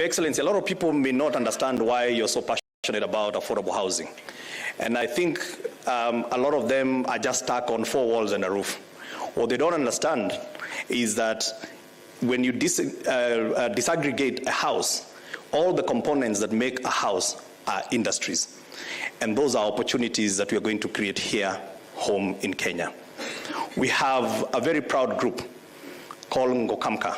Excellency, a lot of people may not understand why you're so passionate about affordable housing. And I think a lot of them are just stuck on four walls and a roof. What they don't understand is that when you disaggregate a house, all the components that make a house are industries. And those are opportunities that we are going to create here, home in Kenya. We have a very proud group called Ngokamka.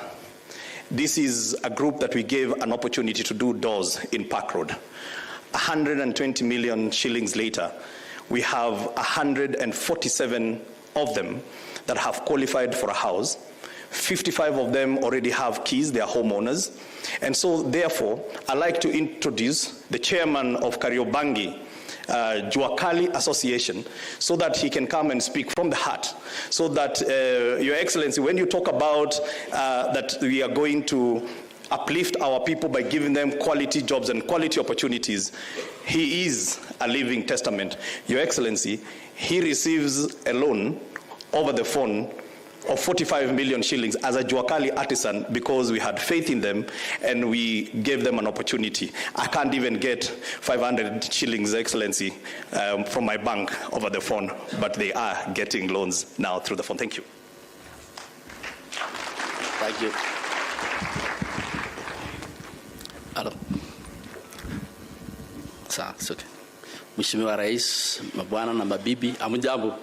This is a group that we gave an opportunity to do doors in Park Road. 120 million shillings later, we have 147 of them that have qualified for a house. 55 of them already have keys, they are homeowners. And so therefore, I'd like to introduce the chairman of Kariobangi Juakali Association, so that he can come and speak from the heart, so that Your Excellency, when you talk about that we are going to uplift our people by giving them quality jobs and quality opportunities, he is a living testament. Your Excellency, he receives a loan over the phone of 45 million shillings as a Juakali artisan because we had faith in them and we gave them an opportunity. I can't even get 500 shillings, Excellency, from my bank over the phone, but they are getting loans now through the phone. Thank you. Thank you. Adam. Sawa, okay. Mheshimiwa Rais, mabwana na mabibi, amujambo.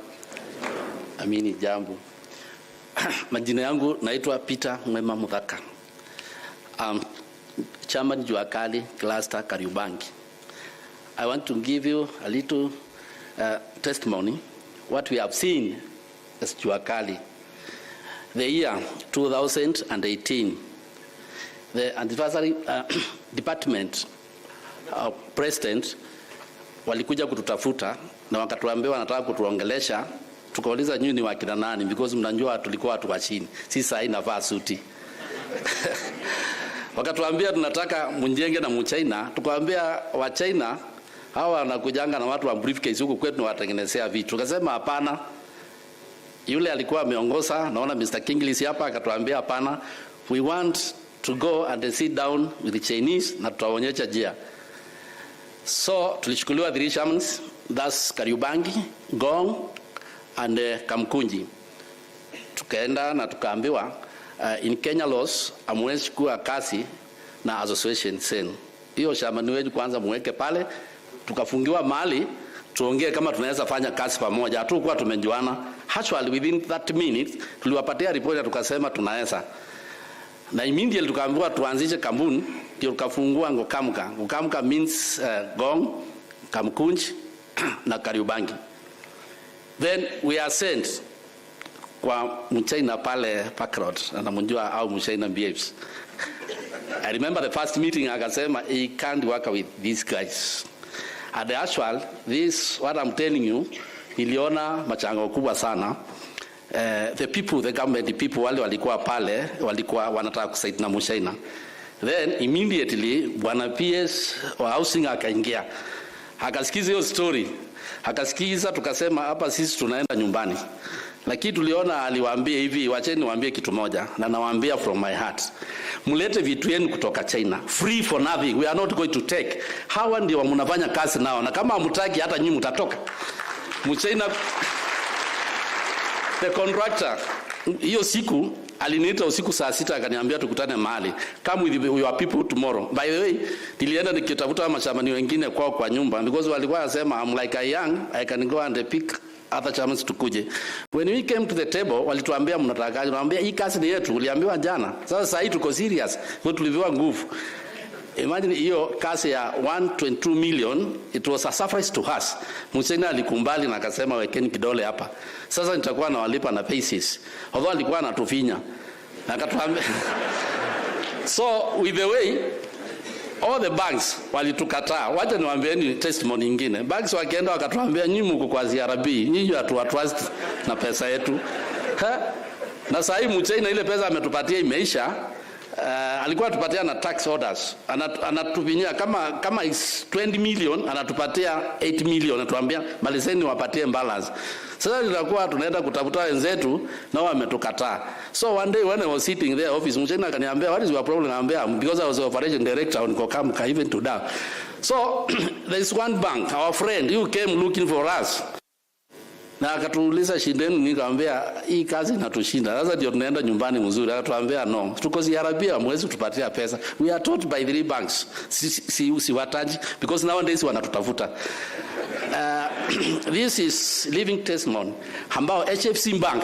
Amini jambo. Majina yangu naitwa Peter Mwema Mudhaka. Chairman Juakali Cluster Kariobangi. I want to give you a little testimony what we have seen as Juakali. The year 2018, the anniversary department president walikuja kututafuta na wakatuambia wanataka kutuongelesha. Tukauliza nyinyi ni wakina nani, because mnajua tulikuwa watu wa chini. Sisi sasa inavaa suti. Wakatuambia tunataka mjenge na Mchina. Tukawaambia wa China hawa wanakujanga na watu wa briefcase huko kwetu na watengenezea vitu. Tukasema hapana. Yule alikuwa ameongoza, naona Mr. Kinglis hapa, akatuambia hapana. We want to go and sit down with the Chinese na tutaonyesha njia. So tulichukuliwa 3 shamans, that's Kariobangi, Gong and Kamkunji. Tukaenda na tukaambiwa in Kenya laws amwezi kuwa kasi na association sen. Hiyo shamani wetu kwanza muweke pale, tukafungiwa mahali tuongee kama tunaweza fanya kazi pamoja. Hatukuwa tumejuana. Actually within 30 minutes tuliwapatia report na tukasema tunaweza. Na immediately tukaambiwa tuanzishe kampuni, ndio tukafungua Ngokamka. Ngokamka means Gong, Kamkunji na Kariobangi. Then we are sent kwa Mchina pale Park Road, na mnjua au Mchina behaves. I remember the first meeting akasema he can't work with these guys. At the actual, this what I'm telling you, niliona machango kubwa sana. The people, the government, the people wale walikuwa pale, walikuwa wanataka kusaidia na Mchina. Then immediately bwana PS wa housing akaingia. Akasikiza hiyo story. Akasikiza, tukasema hapa sisi tunaenda nyumbani. Lakini tuliona aliwaambia hivi, wacheni niwaambie kitu moja, na nawaambia from my heart. Mlete vitu yenu kutoka China, free for nothing, we are not going to take. Hawa ndio mnafanya kazi nao, na kama hamtaki hata nyinyi mtatoka. Mchina the contractor hiyo siku aliniita usiku saa 6 akaniambia tukutane mahali. Come with your people tomorrow. By the way, nilienda nikitafuta mashamani wengine kwao kwa nyumba because walikuwa wanasema I'm like a young, I can go and pick other chamans tukuje. When we came to the table walituambia mnataka, tunaambia hii kazi ni yetu, uliambiwa jana. Sasa hii tuko serious, kwa tuliviwa nguvu. Imagine hiyo kazi ya 1.2 million, it was a surprise to us. Mchina alikumbali na akasema wekeni kidole hapa. Sasa nitakuwa na walipa na basis. Although alikuwa anatufinya. Na akatuambia so with the way all the banks walitukataa. Wacha niwaambieni testimony nyingine. Banks wakaenda wakatuambia nyinyi mko kwa CRB, nyinyi hatu trust na pesa yetu. Na sasa hii Mchina ile pesa ametupatia imeisha. alikuwa tupatia na tax orders, anatupinyia kama is 20 million anatupatia 8 million, anatuambia malizeni wapatie balance. Sasa nilikuwa tunaenda kutafuta wenzetu na wao wametukataa. So one day when I was sitting there office, mchana akaniambia what is your problem? Anambia because I was the operation director on Kokam even to down. So there is one bank, our friend who came looking for us. Na akatuuliza shindeni, nikamwambia hii kazi inatushinda. Sasa ndio tunaenda nyumbani mzuri. Akatuambia no, tuko ziarabia mwezi tupatia pesa. We are taught by 3 banks. Si wataji because nowadays wanatutafuta. This is living testimony ambao HFC Bank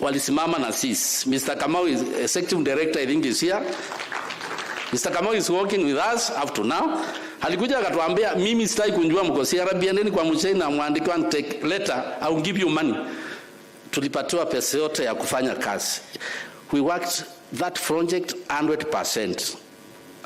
walisimama na sisi. Mr. Kamau is executive director, I think is here. Mr. Kamau is working with us up to now. Alikuja akatuambia mimi sitaki kunjua mko Arabia, ndeni kwa Mchina muandike and take letter, I will give you money. Tulipatiwa pesa yote ya kufanya kazi. We worked that project 100%.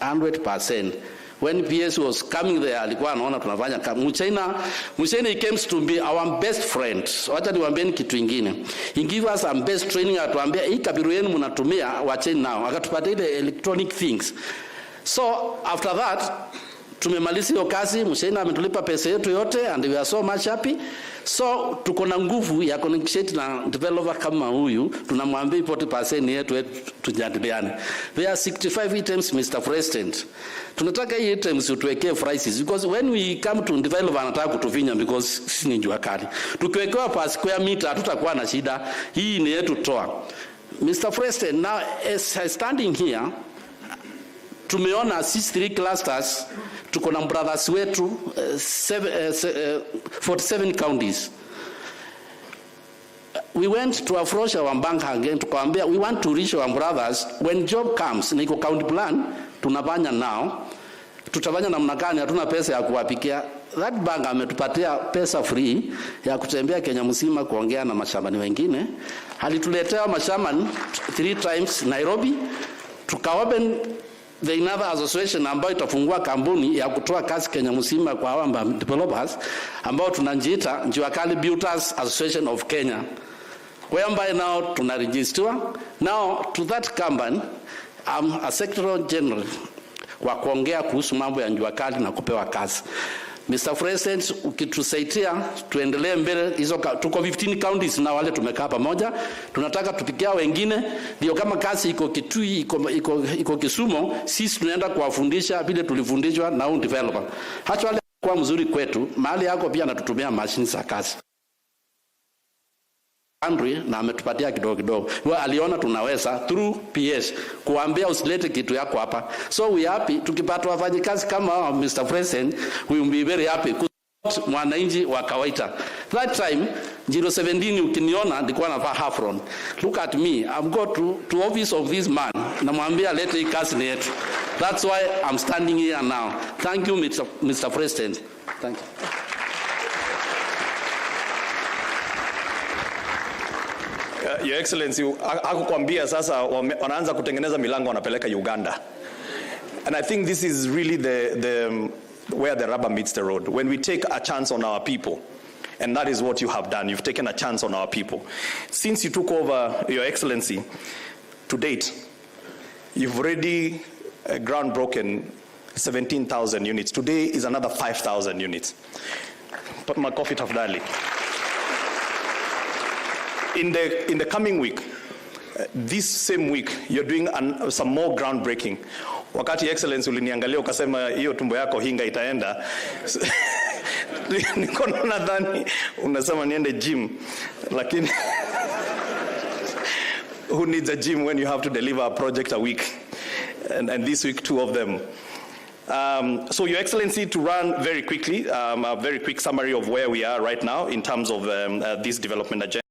100%. When PS was coming there, alikuwa anaona tunafanya kazi. Mchina he came to be our best friend. Wacha niwaambieni kitu kingine. He give us some best training, atuambia hii kabiru yenu mnatumia wacheni nao. Akatupatia ile electronic things. So after that tumemaliza hiyo kazi, Mchina ametulipa pesa yetu yote and we are so much happy. So tuko na nguvu ya connect na developer kama huyu, tunamwambia 40% yetu tujadiliane. There are 65 items Mr. President. Tunataka hii items tuwekee prices because when we come to developer anataka kutufinya because sisi ni Juakali. Tukiwekewa per square meter hatutakuwa na shida. Hii ni yetu toa. Mr. President, now as I standing here, tumeona sisi 3 clusters, tuko na brothers wetu 47 counties. We went to approach our bank again tukaambia we want to reach our brothers when job comes, niko county plan tunafanya now, tutafanya namna gani? Hatuna pesa ya kuwapikia. That bank ametupatia pesa free ya kutembea Kenya mzima kuongea na mashambani wengine. Alituletea mashambani 3 times Nairobi, tukaopen the another association ambayo itafungua kampuni ya kutoa kazi Kenya mzima kwa hawa developers ambao tunajiita Juakali Builders Association of Kenya, whereby now tunaregister. Now to that company I'm a secretary general kwa kuongea kuhusu mambo ya Juakali na kupewa kazi. Mr. President, ukitusaidia tuendelee mbele, hizo tuko 15 counties na wale tumekaa pamoja, tunataka tupikia wengine, ndio kama kazi iko Kitui, iko Kisumu, sisi tunaenda kuwafundisha vile tulifundishwa na un developer. Hata wale kwa mzuri kwetu, mahali yako pia anatutumia machine za kazi. Andrew na ametupatia kidogo. Aliona tunaweza through PS kuambia usilete kitu yako hapa. So we happy tukipata wafanyikazi kama Mr. President, we will be very happy mwananchi wa kawaida. That time 017 ukiniona nilikuwa navaa hafron. Look at me, I'm go to office of this man. Namwambia lete hii kazi ni yetu. That's why I'm standing here now. Thank you Mr. President. Thank you. Your Excellency, hakukwambia sasa wanaanza kutengeneza milango wanapeleka Uganda. And I think this is really where the rubber meets the road. When we take a chance on our people, and that is what you have done. You've taken a chance on our people. Since you took over, Your Excellency, to date, you've already groundbroken 17,000 units. Today is another 5,000 units. Makofi tafadhali. In the coming week, this same week, you're doing some more groundbreaking. Wakati Excellency uliniangalia ukasema hiyo tumbo yako hinga itaenda. Niko nadhani unasema niende gym, lakini who needs a gym when you have to deliver a project a week? And this week 2 of them. So Your Excellency, to run very quickly, a very quick summary of where we are right now in terms of this development agenda.